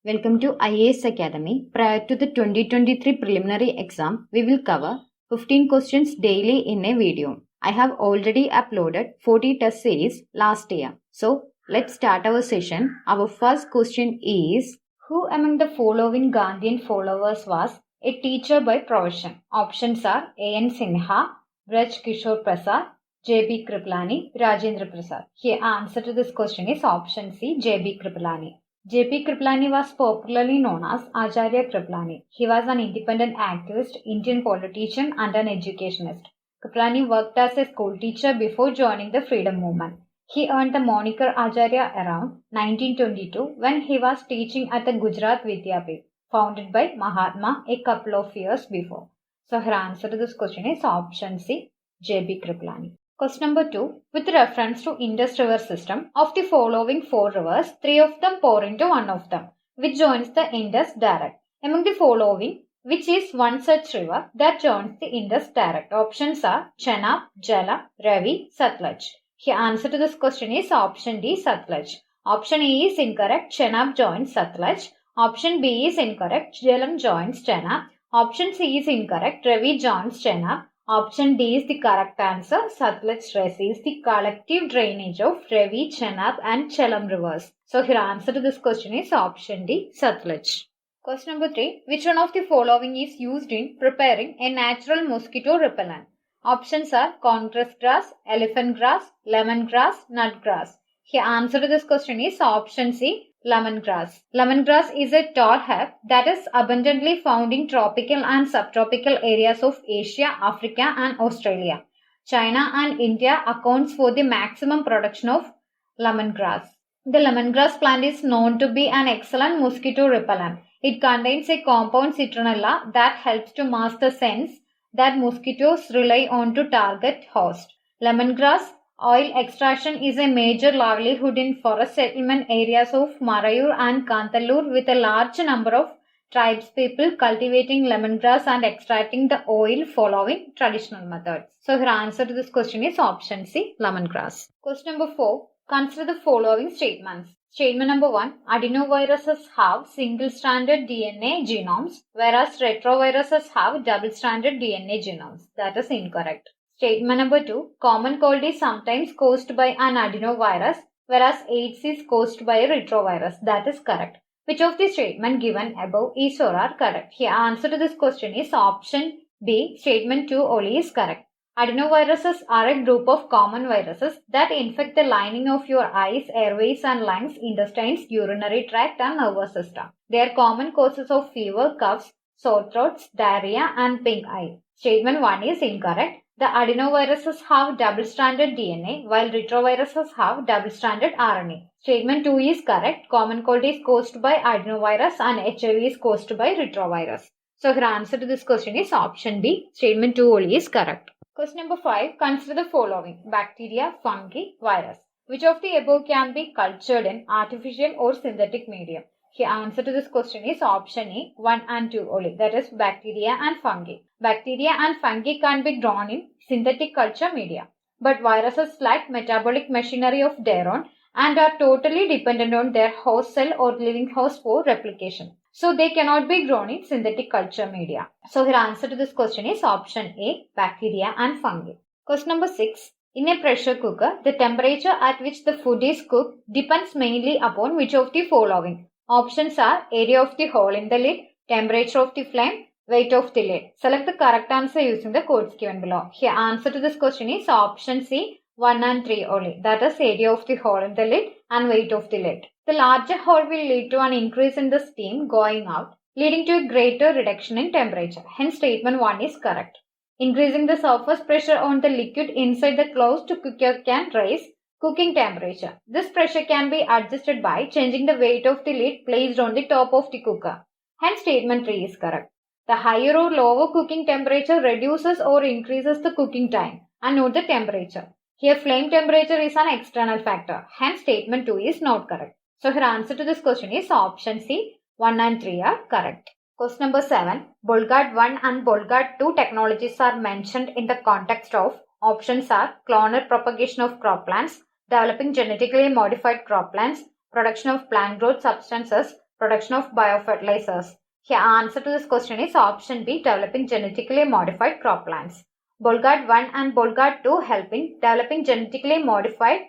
Welcome to IAS Academy. Prior to the 2023 preliminary exam, we will cover 15 questions daily in a video. I have already uploaded 40 test series last year. So, let's start our session. Our first question is, who among the following Gandhian followers was a teacher by profession? Options are A.N. Sinha, Braj Kishore Prasad, J.B. Kripalani, Rajendra Prasad. Here answer to this question is option C, J.B. Kripalani. J.P. Kripalani was popularly known as Acharya Kripalani. He was an independent activist, Indian politician and an educationist. Kripalani worked as a school teacher before joining the freedom movement. He earned the moniker Acharya around 1922 when he was teaching at the Gujarat Vidyapith, founded by Mahatma a couple of years before. So her answer to this question is option C, J.B. Kripalani. Question number 2. With reference to Indus River system, of the following 4 rivers, 3 of them pour into one of them, which joins the Indus direct. Among the following, which is one such river that joins the Indus direct? Options are Chenab, Jhelum, Ravi, Satluj. The answer to this question is option D, Satluj. Option A is incorrect. Chenab joins Satluj. Option B is incorrect. Jhelum joins Chenab. Option C is incorrect. Ravi joins Chenab. Option D is the correct answer. Satluj receives the collective drainage of Ravi, Chenab and Jhelum rivers. So here answer to this question is option D, Satluj. Question number 3. Which one of the following is used in preparing a natural mosquito repellent? Options are congress grass, elephant grass, lemongrass, nutgrass. Here answer to this question is option C, lemongrass. Lemongrass is a tall herb that is abundantly found in tropical and subtropical areas of Asia, Africa and Australia. China and India accounts for the maximum production of lemongrass. The lemongrass plant is known to be an excellent mosquito repellent. It contains a compound citronella that helps to mask the scents that mosquitoes rely on to target host. Lemongrass oil extraction is a major livelihood in forest settlement areas of Marayur and Kantallur, with a large number of tribespeople cultivating lemongrass and extracting the oil following traditional methods. So her answer to this question is option C, lemongrass. Question number 4. Consider the following statements. Statement number 1. Adenoviruses have single-stranded DNA genomes, whereas retroviruses have double-stranded DNA genomes. That is incorrect. Statement number 2. Common cold is sometimes caused by an adenovirus, whereas AIDS is caused by a retrovirus. That is correct. Which of the statement given above is or are correct? Here answer to this question is option B. Statement 2 only is correct. Adenoviruses are a group of common viruses that infect the lining of your eyes, airways and lungs, intestines, urinary tract and nervous system. They are common causes of fever, coughs, sore throats, diarrhea and pink eye. Statement 1 is incorrect. The adenoviruses have double-stranded DNA, while retroviruses have double-stranded RNA. Statement 2 is correct. Common cold is caused by adenovirus and HIV is caused by retrovirus. So her answer to this question is option B. Statement 2 only is correct. Question number 5. Consider the following. Bacteria, fungi, virus. Which of the above can be cultured in artificial or synthetic medium? The answer to this question is option A, 1 and 2 only. That is bacteria and fungi. Bacteria and fungi can be grown in synthetic culture media. But viruses lack metabolic machinery of their own and are totally dependent on their host cell or living host for replication. So they cannot be grown in synthetic culture media. So her answer to this question is option A, bacteria and fungi. Question number 6. In a pressure cooker, the temperature at which the food is cooked depends mainly upon which of the following? Options are area of the hole in the lid, temperature of the flame, weight of the lid. Select the correct answer using the codes given below. Here answer to this question is option C, 1 and 3 only. That is area of the hole in the lid and weight of the lid. The larger hole will lead to an increase in the steam going out, leading to a greater reduction in temperature. Hence statement 1 is correct. Increasing the surface pressure on the liquid inside the closed cooker can raise cooking temperature. This pressure can be adjusted by changing the weight of the lid placed on the top of the cooker. Hence statement 3 is correct. The higher or lower cooking temperature reduces or increases the cooking time and not the temperature. Here flame temperature is an external factor. Hence statement 2 is not correct. So her answer to this question is option C, 1 and 3 are correct. Question number 7. Bolgard 1 and Bolgard 2 technologies are mentioned in the context of. Options are clonal propagation of crop plants, developing genetically modified crop plants, production of plant growth substances, Production of biofertilizers. Here answer to this question is option B, developing genetically modified croplands. Bolgard 1 and Bolgard 2 help in developing genetically modified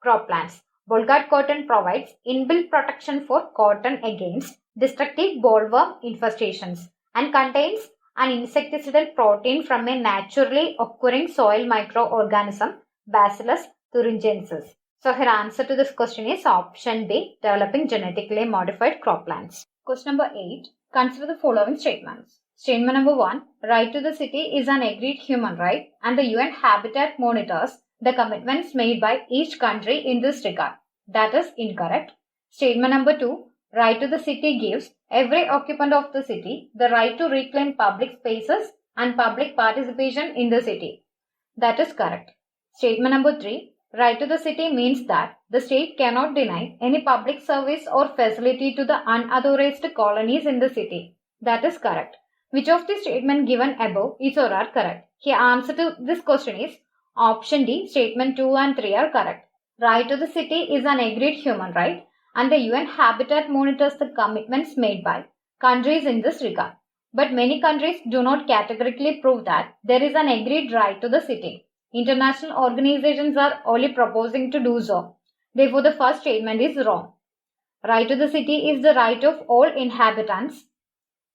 croplands. Bolgard cotton provides inbuilt protection for cotton against destructive bollworm infestations and contains an insecticidal protein from a naturally occurring soil microorganism, Bacillus thuringiensis. So her answer to this question is option B, developing genetically modified croplands. Question number 8. Consider the following statements. Statement number 1. Right to the city is an agreed human right and the UN Habitat monitors the commitments made by each country in this regard. That is incorrect. Statement number 2. Right to the city gives every occupant of the city the right to reclaim public spaces and public participation in the city. That is correct. Statement number 3. Right to the city means that the state cannot deny any public service or facility to the unauthorized colonies in the city. That is correct. Which of the statements given above is or are correct? Here answer to this question is option D, statement 2 and 3 are correct. Right to the city is an agreed human right and the UN Habitat monitors the commitments made by countries in this regard. But many countries do not categorically prove that there is an agreed right to the city. International organizations are only proposing to do so. Therefore, the first statement is wrong. Right to the city is the right of all inhabitants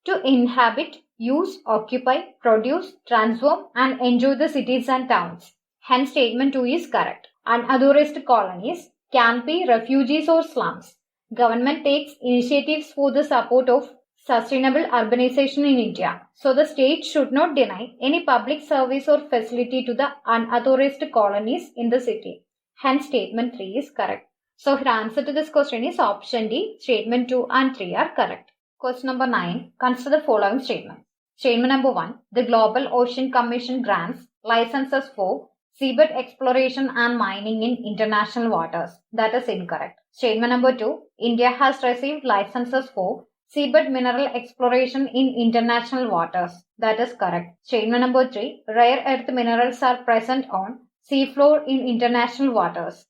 to inhabit, use, occupy, produce, transform and enjoy the cities and towns. Hence, statement 2 is correct. Unauthorized colonies can be refugees or slums. Government takes initiatives for the support of sustainable urbanization in India. So the state should not deny any public service or facility to the unauthorized colonies in the city. Hence, statement 3 is correct. So her answer to this question is option D. Statement 2 and 3 are correct. Question number 9. Consider the following statement. Statement number 1. The Global Ocean Commission grants licenses for seabed exploration and mining in international waters. That is incorrect. Statement number 2. India has received licenses for seabed mineral exploration in international waters. That is correct. Statement number 3. Rare earth minerals are present on seafloor in international waters.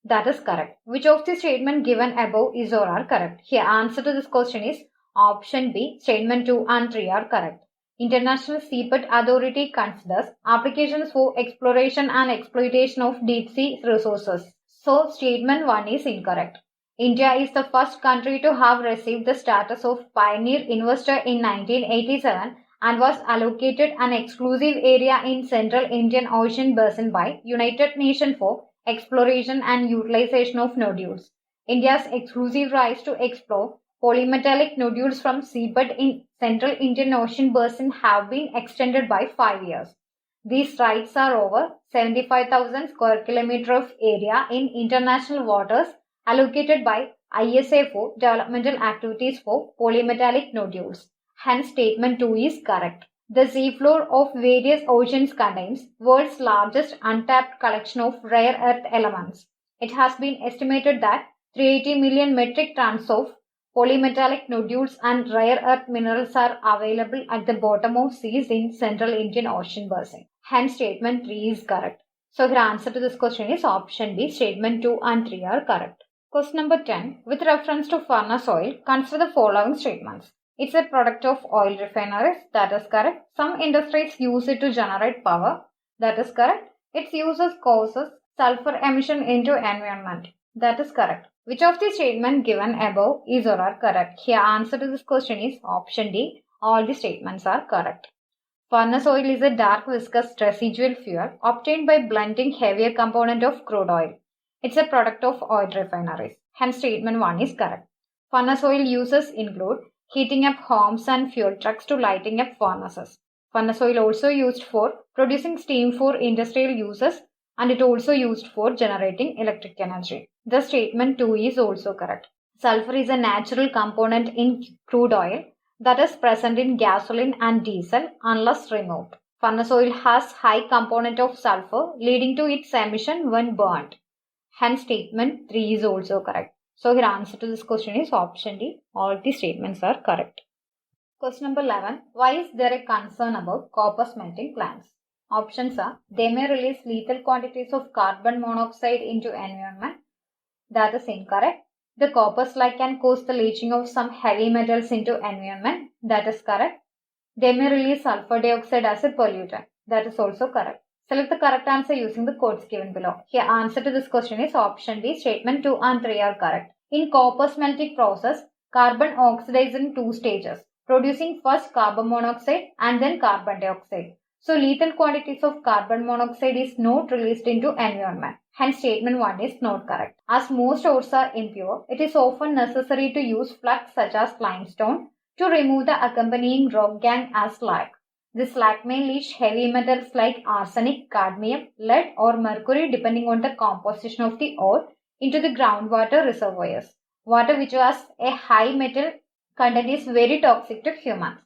That is correct. Which of the statements given above is or are correct? Here answer to this question is option B. Statement 2 and 3 are correct. International Seabed Authority considers applications for exploration and exploitation of deep sea resources. So, statement 1 is incorrect. India is the first country to have received the status of pioneer investor in 1987 and was allocated an exclusive area in Central Indian Ocean Basin by United Nations for exploration and utilization of nodules. India's exclusive rights to explore polymetallic nodules from seabed in Central Indian Ocean Basin have been extended by 5 years. These rights are over 75,000 square kilometer of area in international waters allocated by ISA for developmental activities for polymetallic nodules. Hence, statement 2 is correct. The seafloor of various oceans contains world's largest untapped collection of rare earth elements. It has been estimated that 380 million metric tons of polymetallic nodules and rare earth minerals are available at the bottom of seas in Central Indian Ocean Basin. Hence, statement 3 is correct. So, her answer to this question is option B. Statement 2 and 3 are correct. Question number 10. With reference to furnace oil, consider the following statements. It's a product of oil refineries. That is correct. Some industries use it to generate power. That is correct. Its uses causes sulfur emission into environment. That is correct. Which of the statements given above is or are correct? Here answer to this question is option D. All the statements are correct. Furnace oil is a dark viscous residual fuel obtained by blending heavier component of crude oil. It's a product of oil refineries. Hence, statement 1 is correct. Furnace oil uses include heating up homes and fuel trucks to lighting up furnaces. Furnace oil also used for producing steam for industrial uses and it also used for generating electric energy. The statement 2 is also correct. Sulfur is a natural component in crude oil that is present in gasoline and diesel unless removed. Furnace oil has high component of sulfur leading to its emission when burnt. Hence, statement 3 is also correct. So, your answer to this question is option D. All the statements are correct. Question number 11. Why is there a concern about copper smelting plants? Options are, they may release lethal quantities of carbon monoxide into environment. That is incorrect. The corpus like can cause the leaching of some heavy metals into environment. That is correct. They may release sulfur dioxide as a pollutant. That is also correct. Select the correct answer using the codes given below. Here, answer to this question is option B. Statement 2 and 3 are correct. In corpus melting process, carbon oxidizes in two stages, producing first carbon monoxide and then carbon dioxide. So, lethal quantities of carbon monoxide is not released into environment. Hence, statement 1 is not correct. As most ores are impure, it is often necessary to use flux such as limestone to remove the accompanying rock gang as slag. This slag may leach heavy metals like arsenic, cadmium, lead or mercury depending on the composition of the ore into the groundwater reservoirs. Water which has a high metal content is very toxic to humans.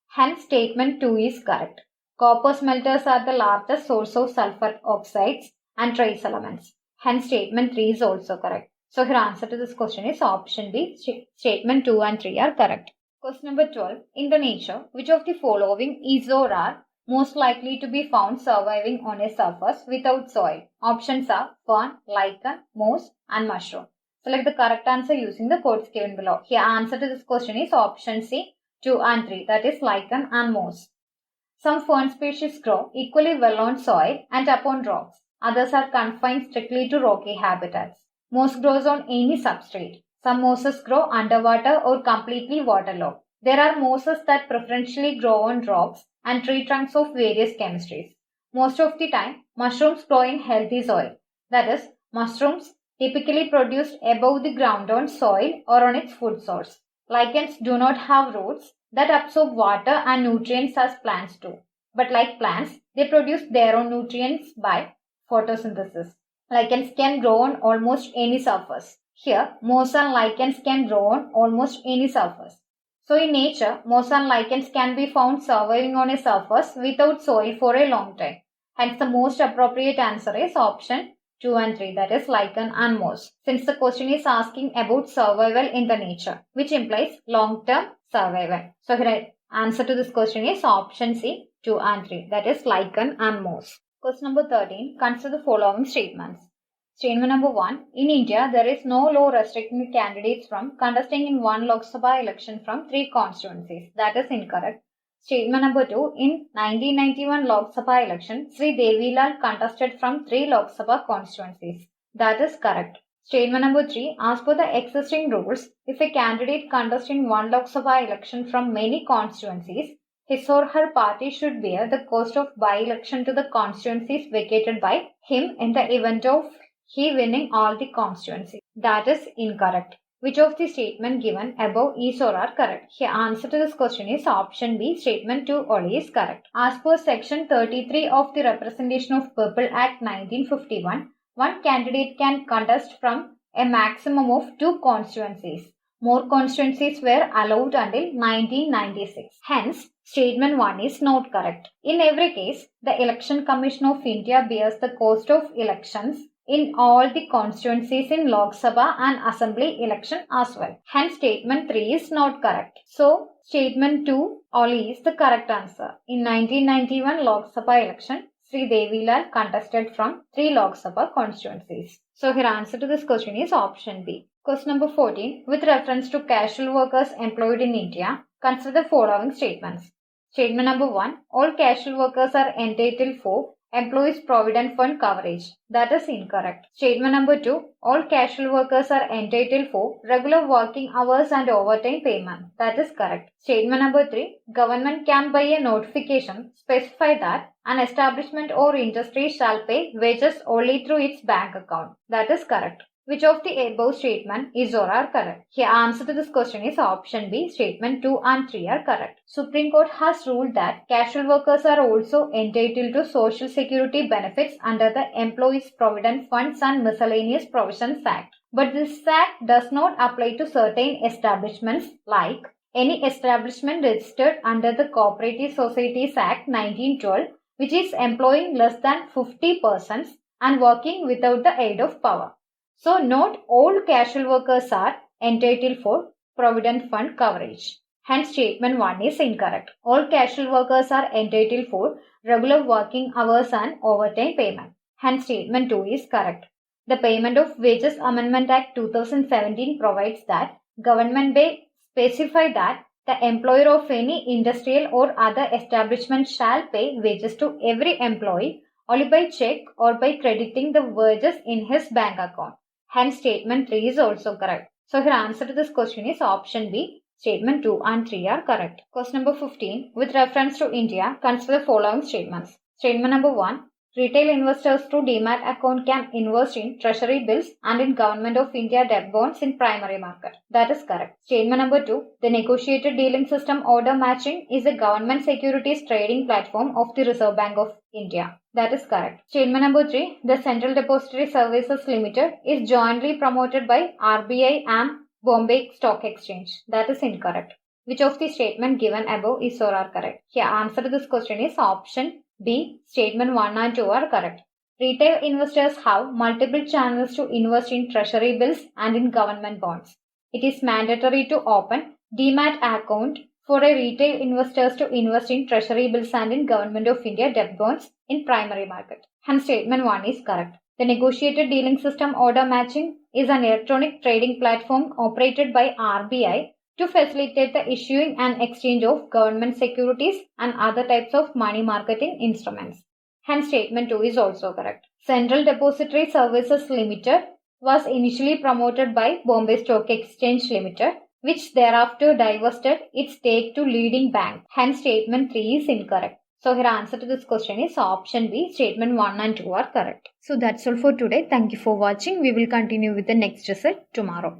Hence, statement 2 is correct. Copper smelters are the largest source of sulfur oxides and trace elements. Hence, statement 3 is also correct. So, here answer to this question is option B. Statement 2 and 3 are correct. Question number 12. In the nature, which of the following is or are most likely to be found surviving on a surface without soil? Options are fern, lichen, moss and mushroom. Select the correct answer using the codes given below. Here answer to this question is option C, 2 and 3, that is lichen and moss. Some fern species grow equally well on soil and upon rocks. Others are confined strictly to rocky habitats. Moss grows on any substrate. Some mosses grow underwater or completely waterlogged. There are mosses that preferentially grow on rocks and tree trunks of various chemistries. Most of the time, mushrooms grow in healthy soil. That is, mushrooms typically produced above the ground on soil or on its food source. Lichens do not have roots that absorb water and nutrients as plants do. But like plants, they produce their own nutrients by photosynthesis. Lichens can grow on almost any surface. Here, moss and lichens can grow on almost any surface. So in nature, moss and lichens can be found surviving on a surface without soil for a long time. Hence, the most appropriate answer is option 2 and 3, that is lichen and moss. Since the question is asking about survival in the nature, which implies long-term survival. So here, answer to this question is option C, 2 and 3, that is lichen and moss. Question number 13. Consider the following statements. Statement number 1. In India, there is no law restricting candidates from contesting in one Lok Sabha election from 3 constituencies. That is incorrect. Statement number 2. In 1991 Lok Sabha election, Sri Devilal contested from 3 Lok Sabha constituencies. That is correct. Statement number 3. As per the existing rules, if a candidate contests in one Lok Sabha election from many constituencies, his or her party should bear the cost of by-election to the constituencies vacated by him in the event of he winning all the constituencies. That is incorrect. Which of the statement given above is or are correct? Here answer to this question is option B. Statement 2 only is correct. As per section 33 of the Representation of People Act 1951, one candidate can contest from a maximum of 2 constituencies. More constituencies were allowed until 1996. Hence, statement 1 is not correct. In every case, the Election Commission of India bears the cost of elections in all the constituencies in Lok Sabha and Assembly election as well. Hence, statement 3 is not correct. So, statement 2 only is the correct answer. In 1991 Lok Sabha election, Sri Devilal contested from 3 Lok Sabha constituencies. So, here answer to this question is option B. Question number 14. With reference to casual workers employed in India, consider the following statements. Statement number 1. All casual workers are entitled for Employees Provident Fund coverage. That is incorrect. Statement number 2. All casual workers are entitled for regular working hours and overtime payment. That is correct. Statement number 3. Government can by a notification specify that an establishment or industry shall pay wages only through its bank account. That is correct. Which of the above statement is or are correct? Here answer to this question is option B. Statement 2 and 3 are correct. Supreme Court has ruled that casual workers are also entitled to Social Security benefits under the Employees Provident Funds and Miscellaneous Provisions Act. But this act does not apply to certain establishments like any establishment registered under the Cooperative Societies Act 1912, which is employing less than 50 persons and working without the aid of power. So, not all casual workers are entitled for Provident Fund coverage. Hence, statement 1 is incorrect. All casual workers are entitled for regular working hours and overtime payment. Hence, statement 2 is correct. The Payment of Wages Amendment Act 2017 provides that government may specify that the employer of any industrial or other establishment shall pay wages to every employee only by check or by crediting the wages in his bank account. Hence, statement 3 is also correct. So, here answer to this question is option B. Statement 2 and 3 are correct. Question number 15. With reference to India, consider the following statements. Statement number 1. Retail investors through Demat account can invest in treasury bills and in Government of India debt bonds in primary market. That is correct. Statement number 2. The negotiated dealing system order matching is a government securities trading platform of the Reserve Bank of India. That is correct. Statement number 3. The Central Depository Services Limited is jointly promoted by RBI and Bombay Stock Exchange. That is incorrect. Which of the statement given above is or are correct? Here, answer to this question is option B. Statement 1 and 2 are correct. Retail investors have multiple channels to invest in treasury bills and in government bonds. It is mandatory to open Demat account for a retail investors to invest in treasury bills and in Government of India debt bonds in primary market. Hence, statement 1 is correct. The negotiated dealing system order matching is an electronic trading platform operated by RBI to facilitate the issuing and exchange of government securities and other types of money marketing instruments. Hence, statement 2 is also correct. Central Depository Services Limited was initially promoted by Bombay Stock Exchange Limited, which thereafter divested its stake to leading bank. Hence, statement 3 is incorrect. So, here answer to this question is option B. Statement 1 and 2 are correct. So, that's all for today. Thank you for watching. We will continue with the next result tomorrow.